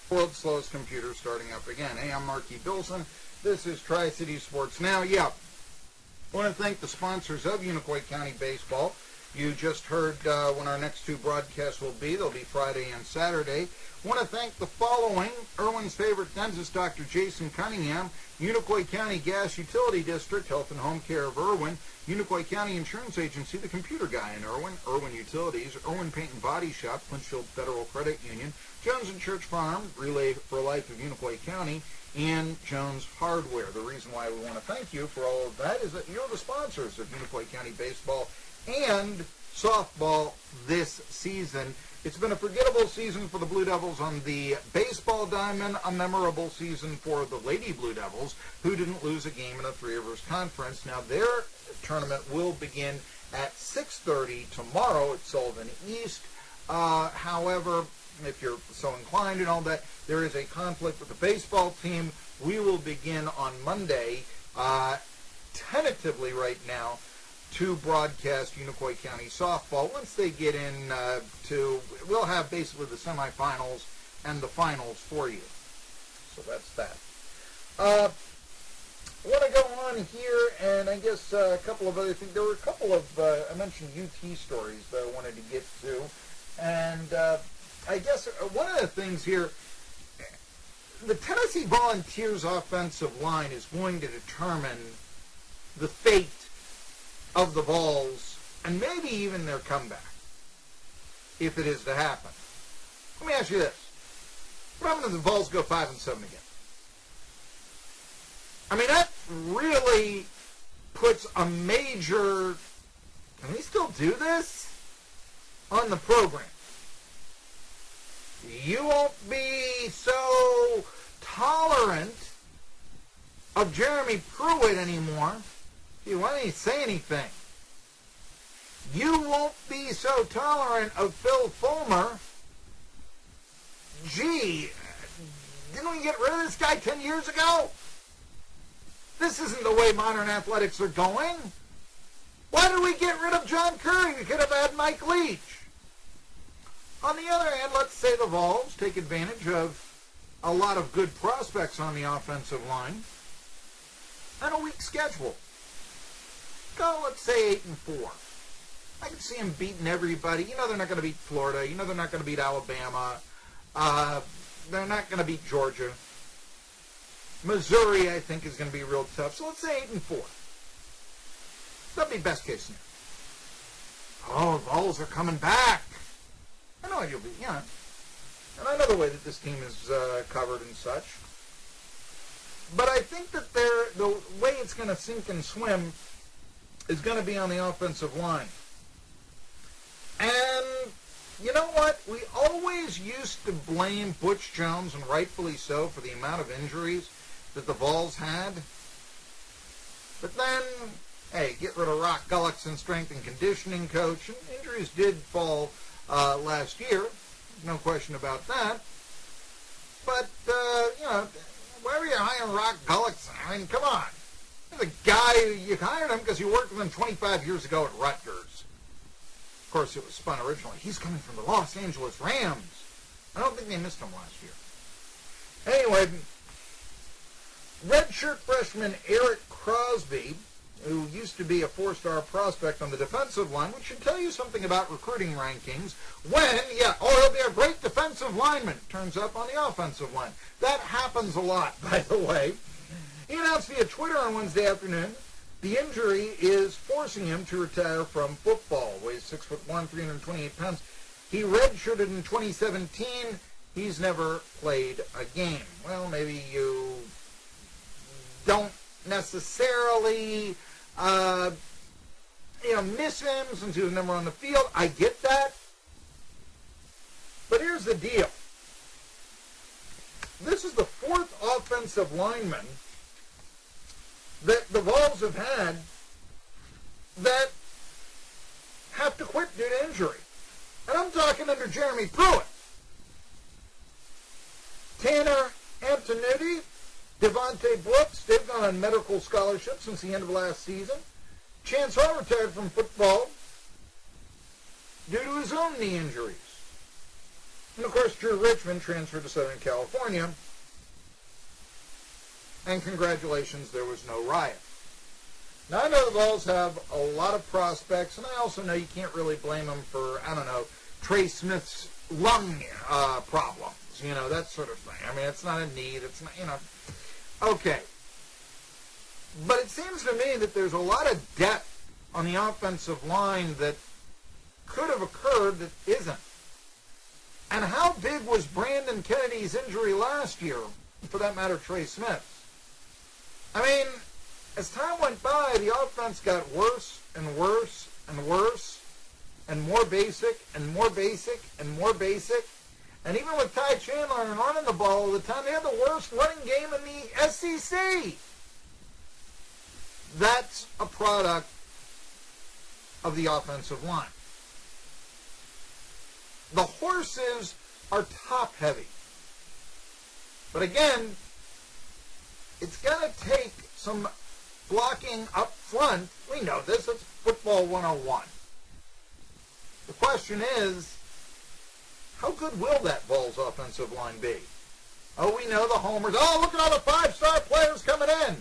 World's slowest computer starting up again. Hey, I'm Marky Bilson. This is Tri-City Sports Now. I want to thank the sponsors of Unicoi County Baseball. You just heard when our next two broadcasts will be. They'll be Friday and Saturday. I want to thank the following: Irwin's favorite dentist, Dr. Jason Cunningham; Unicoi County Gas Utility District, Health and Home Care of Irwin; Unicoi County Insurance Agency, the computer guy in Irwin; Irwin Utilities; Irwin Paint and Body Shop; Flintfield Federal Credit Union; Jones and Church Farm, Relay for Life of Unicoi County, and Jones Hardware. The reason why we want to thank you for all of that is that you're the sponsors of Unicoi County Baseball and softball this season. It's been a forgettable season for the Blue Devils on the baseball diamond, a memorable season for the Lady Blue Devils, who didn't lose a game in a Three Rivers Conference. Now, their tournament will begin at 6:30 tomorrow at Sullivan East. However, if you're so inclined and all that, there is a conflict with the baseball team. We will begin on Monday, tentatively right now, to broadcast Unicoi County softball. Once they get in we'll have basically the semifinals and the finals for you. So that's that. I want to go on here, and I guess a couple of other things. There were a couple of, I mentioned UT stories that I wanted to get to. And I guess one of the things here, the Tennessee Volunteers offensive line is going to determine the fate of the Vols, and maybe even their comeback, if it is to happen. Let me ask you this. What happens if the Vols go 5-7 again? I mean, that really puts a major, can we still do this? On the program. You won't be so tolerant of Jeremy Pruitt anymore. Why don't you say anything? You won't be so tolerant of Phil Fulmer. Gee, didn't we get rid of this guy 10 years ago? This isn't the way modern athletics are going. Why did we get rid of John Curry? We could have had Mike Leach. On the other hand, let's say the Vols take advantage of a lot of good prospects on the offensive line and a weak schedule. Go, let's say 8-4. I can see them beating everybody. You know they're not going to beat Florida. You know they're not going to beat Alabama. They're not going to beat Georgia. Missouri, I think, is going to be real tough. So let's say 8-4. That'd be best case scenario. Oh, the Vols are coming back. I know you'll be, and I know the way that this team is covered and such. But I think that the way it's going to sink and swim is going to be on the offensive line. And you know what? We always used to blame Butch Jones, and rightfully so, for the amount of injuries that the Vols had. But then, hey, get rid of Rock Gullickson, strength and conditioning coach. And injuries did fall last year. No question about that. But, why were you hiring Rock Gullickson? I mean, come on. The guy, you hired him because you worked with him 25 years ago at Rutgers. Of course, it was spun originally. He's coming from the Los Angeles Rams. I don't think they missed him last year. Anyway, redshirt freshman Eric Crosby, who used to be a four-star prospect on the defensive line, which should tell you something about recruiting rankings, he'll be a great defensive lineman, turns up on the offensive line. That happens a lot, by the way. He announced via Twitter on Wednesday afternoon the injury is forcing him to retire from football. Weighs 6'1", 328 pounds. He redshirted in 2017. He's never played a game. Well, maybe you don't necessarily, miss him since he was never on the field. I get that. But here's the deal. This is the fourth offensive lineman that the Vols have had that have to quit due to injury. And I'm talking under Jeremy Pruitt. Tanner Antonucci, Devontae Brooks, they've gone on medical scholarship since the end of last season. Chance Hall retired from football due to his own knee injuries. And, of course, Drew Richmond transferred to Southern California. And congratulations, there was no riot. Now, I know the Vols have a lot of prospects, and I also know you can't really blame them for, I don't know, Trey Smith's lung problems, that sort of thing. I mean, it's not a need. It's not, Okay. But it seems to me that there's a lot of depth on the offensive line that could have occurred that isn't. And how big was Brandon Kennedy's injury last year? For that matter, Trey Smith's. I mean, as time went by, the offense got worse and worse and worse and more basic and more basic and more basic. And even with Ty Chandler and running the ball all the time, they had the worst running game in the SEC. That's a product of the offensive line. The horses are top-heavy. But again, it's going to take some blocking up front. We know this. It's football 101. The question is, how good will that Vols offensive line be? Oh, we know the homers. Oh, look at all the five-star players coming in.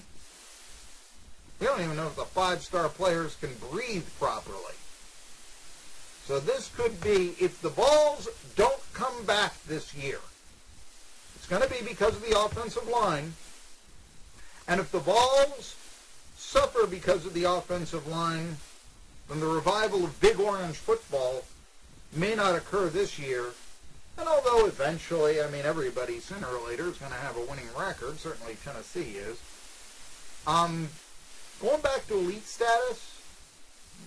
We don't even know if the five-star players can breathe properly. So this could be, if the Vols don't come back this year, it's going to be because of the offensive line. And if the Vols suffer because of the offensive line, then the revival of Big Orange football may not occur this year. And although eventually, everybody sooner or later is going to have a winning record, certainly Tennessee is, going back to elite status,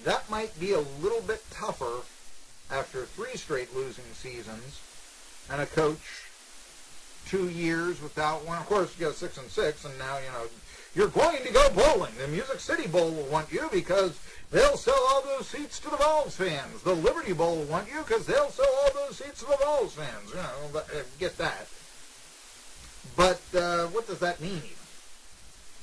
that might be a little bit tougher after 3 straight losing seasons and a coach 2 years without one. Of course, you go 6-6, and now, you're going to go bowling. The Music City Bowl will want you because they'll sell all those seats to the Vols fans. The Liberty Bowl will want you because they'll sell all those seats to the Vols fans. Get that. But what does that mean even?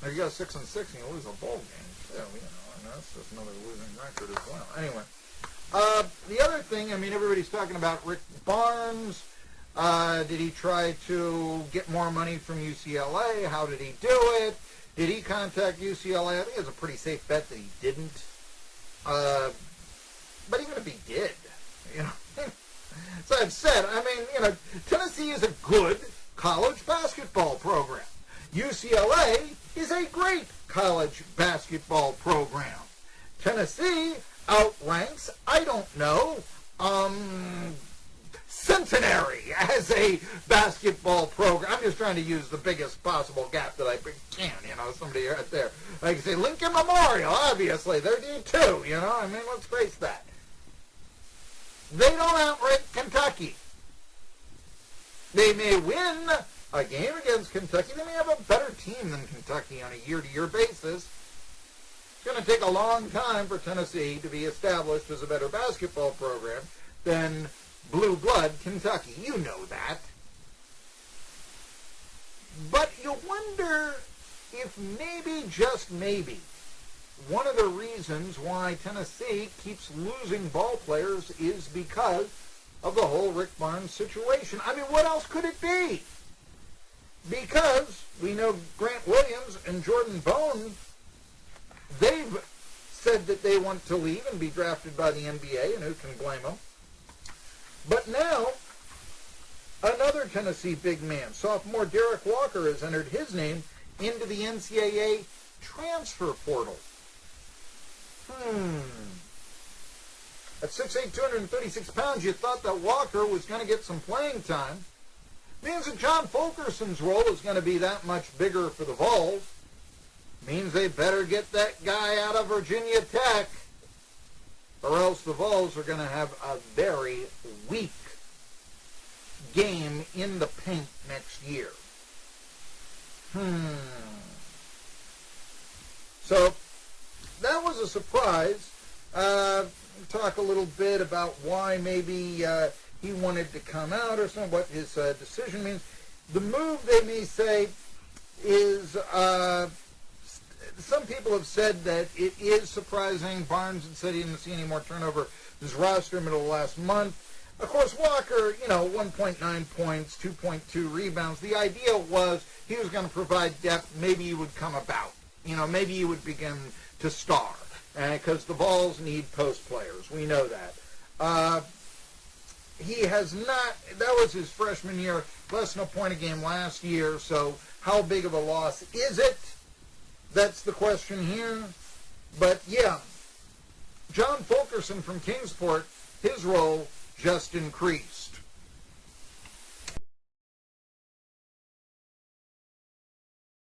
If you go 6-6 and you lose a bowl game, still, and that's just another losing record as well. Anyway, the other thing, everybody's talking about Rick Barnes. Did he try to get more money from UCLA? How did he do it? Did he contact UCLA? I think it's a pretty safe bet that he didn't. But even if he did, so I've said, Tennessee is a good college basketball program. UCLA is a great college basketball program. Tennessee outranks, I don't know, Cincinnati as a basketball program. I'm just trying to use the biggest possible gap that I can, somebody right there. Like say Lincoln Memorial, obviously, they're D2, let's face that. They don't outrank Kentucky. They may win a game against Kentucky. They may have a better team than Kentucky on a year-to-year basis. It's going to take a long time for Tennessee to be established as a better basketball program than blue blood Kentucky. You know that. But you wonder if maybe, just maybe, one of the reasons why Tennessee keeps losing ball players is because of the whole Rick Barnes situation. What else could it be? Because we know Grant Williams and Jordan Bone, they've said that they want to leave and be drafted by the NBA, and who can blame them? But now, another Tennessee big man, sophomore Derrick Walker, has entered his name into the NCAA transfer portal. At 6'8", 236 pounds, you thought that Walker was going to get some playing time. Means that John Fulkerson's role is going to be that much bigger for the Vols. Means they better get that guy out of Virginia Tech, or else the Vols are going to have a very weak game in the paint next year. So, that was a surprise. Talk a little bit about why maybe he wanted to come out or something, what his decision means. The move, they may say, is, some people have said that it is surprising. Barnes had said he didn't see any more turnover in his roster middle of last month. Of course, Walker, 1.9 points, 2.2 rebounds. The idea was he was going to provide depth. Maybe he would come about. Maybe he would begin to star, because the Vols need post players. We know that. He has not, that was his freshman year, less than a point a game last year, so how big of a loss is it? That's the question here. But yeah, John Fulkerson from Kingsport, his role just increased.